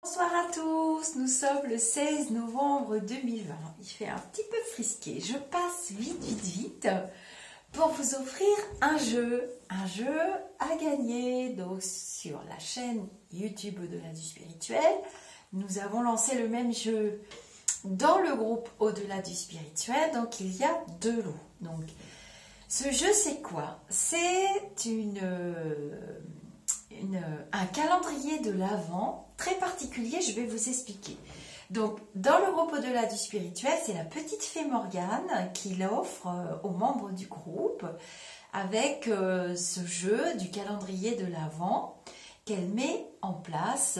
Bonsoir à tous, nous sommes le 16 novembre 2020. Il fait un petit peu frisqué. Je passe vite pour vous offrir un jeu à gagner donc sur la chaîne YouTube Au-delà du spirituel. Nous avons lancé le même jeu dans le groupe Au-delà du spirituel, donc il y a deux lots. Donc ce jeu c'est quoi? C'est un calendrier de l'Avent très particulier, je vais vous expliquer. Donc, dans le groupe Au-delà du spirituel, c'est la petite fée Morgane qui l'offre aux membres du groupe avec ce jeu du calendrier de l'Avent qu'elle met en place.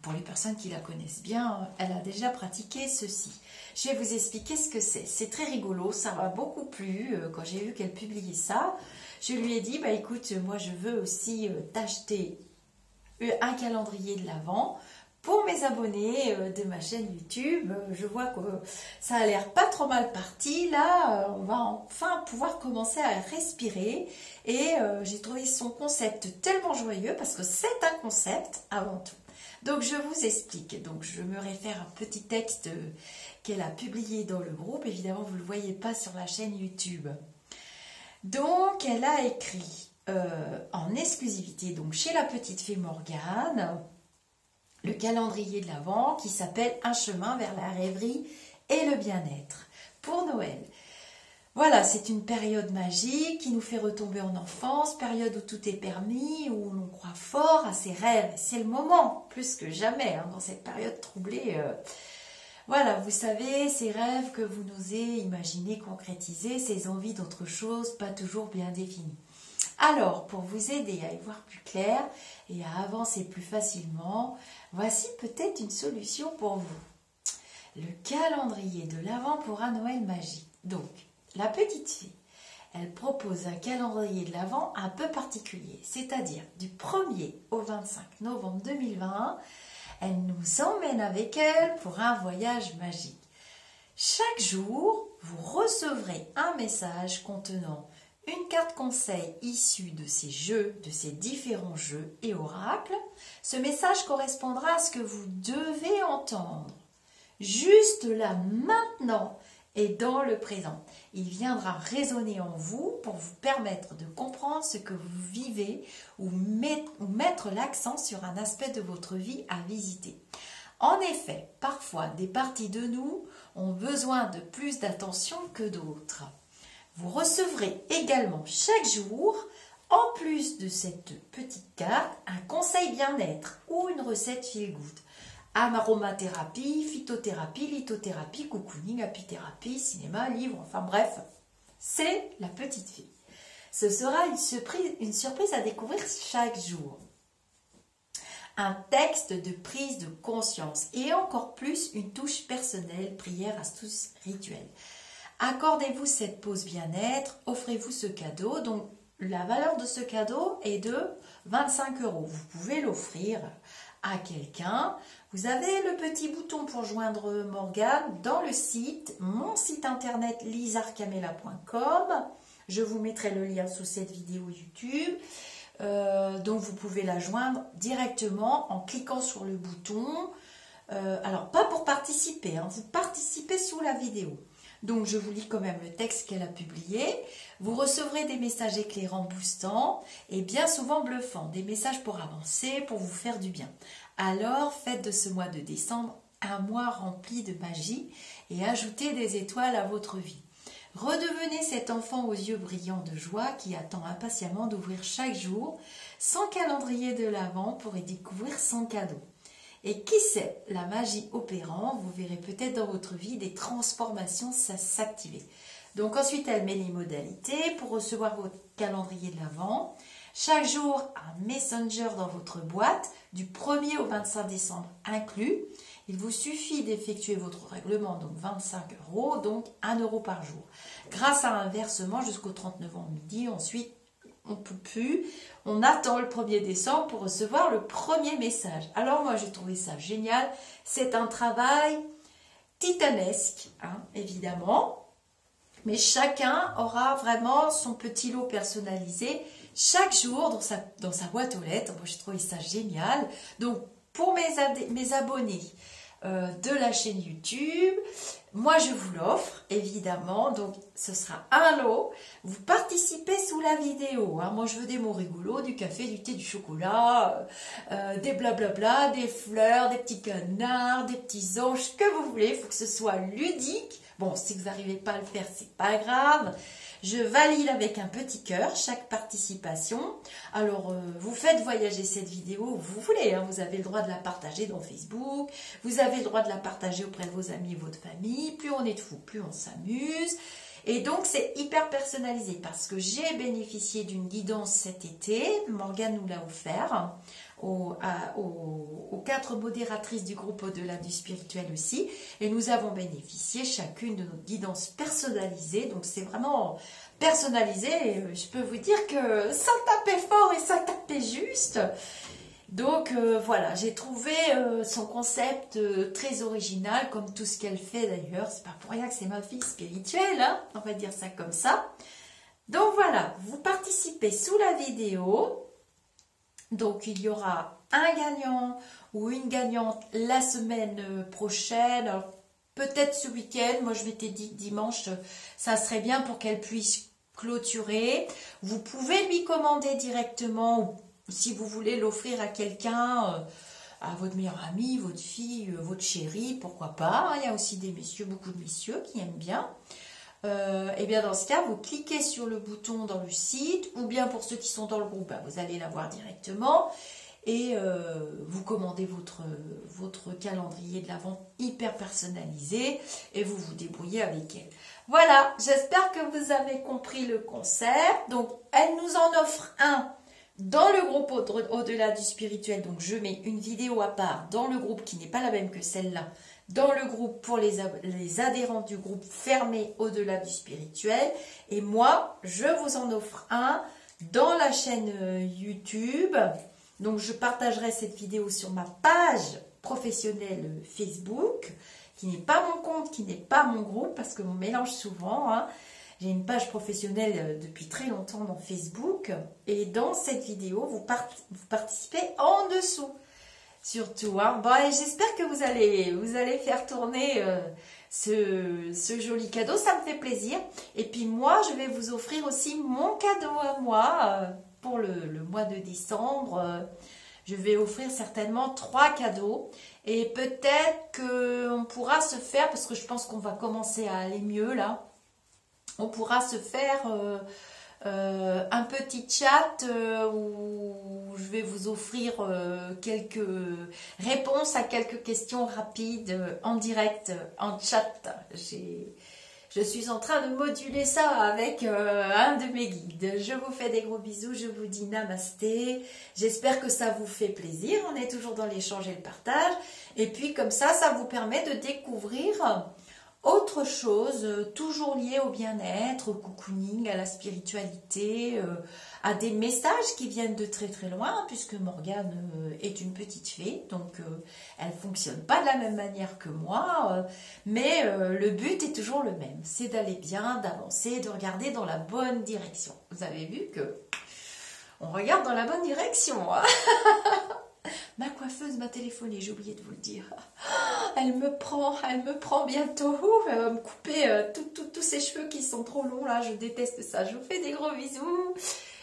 Pour les personnes qui la connaissent bien, elle a déjà pratiqué ceci. Je vais vous expliquer ce que c'est. C'est très rigolo, ça m'a beaucoup plu quand j'ai vu qu'elle publiait ça. Je lui ai dit, bah écoute, moi je veux aussi t'acheter un calendrier de l'Avent pour mes abonnés de ma chaîne YouTube. Je vois que ça a l'air pas trop mal parti. Là, on va enfin pouvoir commencer à respirer. Et j'ai trouvé son concept tellement joyeux parce que c'est un concept avant tout. Donc je vous explique. Donc je me réfère à un petit texte qu'elle a publié dans le groupe. Évidemment, vous ne le voyez pas sur la chaîne YouTube. Donc elle a écrit en exclusivité, donc chez la petite fée Morgane, le calendrier de l'Avent qui s'appelle Un chemin vers la rêverie et le bien-être pour Noël. Voilà, c'est une période magique qui nous fait retomber en enfance, période où tout est permis, où l'on croit fort à ses rêves. C'est le moment, plus que jamais, hein, dans cette période troublée. Voilà, vous savez, ces rêves que vous n'osez imaginer concrétiser, ces envies d'autre chose pas toujours bien définies. Alors, pour vous aider à y voir plus clair et à avancer plus facilement, voici peut-être une solution pour vous. Le calendrier de l'Avent pour un Noël magique. Donc, la petite fille, elle propose un calendrier de l'Avent un peu particulier, c'est-à-dire du 1er au 25 novembre 2020, elle nous emmène avec elle pour un voyage magique. Chaque jour, vous recevrez un message contenant une carte conseil issue de ces jeux, de ces différents jeux et oracles. Ce message correspondra à ce que vous devez entendre. Juste là, maintenant et dans le présent. Il viendra résonner en vous pour vous permettre de comprendre ce que vous vivez ou mettre l'accent sur un aspect de votre vie à visiter. En effet, parfois, des parties de nous ont besoin de plus d'attention que d'autres. Vous recevrez également chaque jour, en plus de cette petite carte, un conseil bien-être ou une recette feel good. Aromathérapie, phytothérapie, lithothérapie, cocooning, apithérapie, cinéma, livre, enfin bref, c'est la petite fille. Ce sera une surprise à découvrir chaque jour. Un texte de prise de conscience et encore plus une touche personnelle, prière, astuce, rituel. Accordez-vous cette pause bien-être, offrez-vous ce cadeau. Donc, la valeur de ce cadeau est de 25 €. Vous pouvez l'offrir à quelqu'un. Vous avez le petit bouton pour joindre Morgane dans le site, mon site internet lisarcamela.com. Je vous mettrai le lien sous cette vidéo YouTube. Donc, vous pouvez la joindre directement en cliquant sur le bouton. Alors, pas pour participer, hein, vous participez sous la vidéo. Donc, je vous lis quand même le texte qu'elle a publié. Vous recevrez des messages éclairants, boostants et bien souvent bluffants. Des messages pour avancer, pour vous faire du bien. Alors, faites de ce mois de décembre un mois rempli de magie et ajoutez des étoiles à votre vie. Redevenez cet enfant aux yeux brillants de joie qui attend impatiemment d'ouvrir chaque jour son calendrier de l'Avent pour y découvrir son cadeau. Et qui sait, la magie opérant, vous verrez peut-être dans votre vie des transformations s'activer. Donc ensuite, elle met les modalités pour recevoir votre calendrier de l'Avent. Chaque jour, un messenger dans votre boîte, du 1er au 25 décembre inclus. Il vous suffit d'effectuer votre règlement, donc 25 €, donc 1 € par jour. Grâce à un versement jusqu'au 30 novembre midi, ensuite, on ne peut plus. On attend le 1er décembre pour recevoir le premier message. Alors moi, j'ai trouvé ça génial. C'est un travail titanesque, hein, évidemment. Mais chacun aura vraiment son petit lot personnalisé chaque jour dans sa boîte aux lettres. Moi, j'ai trouvé ça génial. Donc, pour mes abonnés de la chaîne YouTube. Moi, je vous l'offre, évidemment. Donc, ce sera un lot. Vous participez sous la vidéo. Hein. Moi, je veux des mots rigolos, du café, du thé, du chocolat, des blablabla, des fleurs, des petits canards, des petits anges, ce que vous voulez. Il faut que ce soit ludique. Bon, si vous n'arrivez pas à le faire, c'est pas grave. Je valide avec un petit cœur chaque participation. Alors, vous faites voyager cette vidéo où vous voulez. Hein. Vous avez le droit de la partager dans Facebook. Vous avez le droit de la partager auprès de vos amis et votre famille. Plus on est de fous, plus on s'amuse. Et donc, c'est hyper personnalisé parce que j'ai bénéficié d'une guidance cet été. Morgane nous l'a offert aux 4 modératrices du groupe Au-delà du spirituel aussi. Et nous avons bénéficié chacune de notre guidance personnalisée. Donc, c'est vraiment personnalisé. Et je peux vous dire que ça tapait fort et ça tapait juste. Donc voilà, j'ai trouvé son concept très original, comme tout ce qu'elle fait d'ailleurs. C'est pas pour rien que c'est ma fille spirituelle, hein, on va dire ça comme ça. Donc voilà, vous participez sous la vidéo. Donc il y aura un gagnant ou une gagnante la semaine prochaine. Alors peut-être ce week-end, moi je m'étais dit dimanche, ça serait bien pour qu'elle puisse clôturer. Vous pouvez lui commander directement, si vous voulez l'offrir à quelqu'un, à votre meilleur ami, votre fille, votre chérie, pourquoi pas. Il y a aussi des messieurs, beaucoup de messieurs qui aiment bien. Et bien dans ce cas, vous cliquez sur le bouton dans le site, ou bien pour ceux qui sont dans le groupe, vous allez la voir directement. Et vous commandez votre calendrier de l'Avent hyper personnalisé et vous vous débrouillez avec elle. Voilà, j'espère que vous avez compris le concept. Donc, elle nous en offre un dans le groupe Au-delà du spirituel. Donc, je mets une vidéo à part dans le groupe qui n'est pas la même que celle-là. Dans le groupe pour les adhérents du groupe fermé Au-delà du spirituel. Et moi, je vous en offre un dans la chaîne YouTube. Donc, je partagerai cette vidéo sur ma page professionnelle Facebook, qui n'est pas mon compte, qui n'est pas mon groupe, parce qu'on mélange souvent. Hein. J'ai une page professionnelle depuis très longtemps dans Facebook. Et dans cette vidéo, vous participez en dessous. Surtout. Hein. Bon, j'espère que vous allez faire tourner ce joli cadeau. Ça me fait plaisir. Et puis moi, je vais vous offrir aussi mon cadeau à moi. Pour le mois de décembre, je vais offrir certainement 3 cadeaux et peut-être qu'on pourra se faire, parce que je pense qu'on va commencer à aller mieux là, on pourra se faire un petit chat où je vais vous offrir quelques réponses à quelques questions rapides en direct, en chat. Je suis en train de moduler ça avec un de mes guides. Je vous fais des gros bisous, je vous dis namasté. J'espère que ça vous fait plaisir. On est toujours dans l'échange et le partage. Et puis comme ça vous permet de découvrir autre chose, toujours lié au bien-être, au cocooning, à la spiritualité, à des messages qui viennent de très très loin, puisque Morgane est une petite fée, donc elle ne fonctionne pas de la même manière que moi, mais le but est toujours le même, c'est d'aller bien, d'avancer, de regarder dans la bonne direction. Vous avez vu que on regarde dans la bonne direction, hein. Ma coiffeuse m'a téléphoné, j'ai oublié de vous le dire. Elle me prend bientôt. Elle va me couper tous ces cheveux qui sont trop longs là. Je déteste ça. Je vous fais des gros bisous.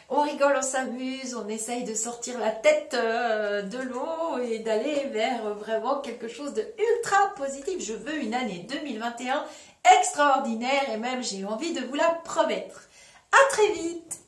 On rigole, on s'amuse, on essaye de sortir la tête de l'eau et d'aller vers vraiment quelque chose de ultra positif. Je veux une année 2021 extraordinaire et même j'ai envie de vous la promettre. À très vite!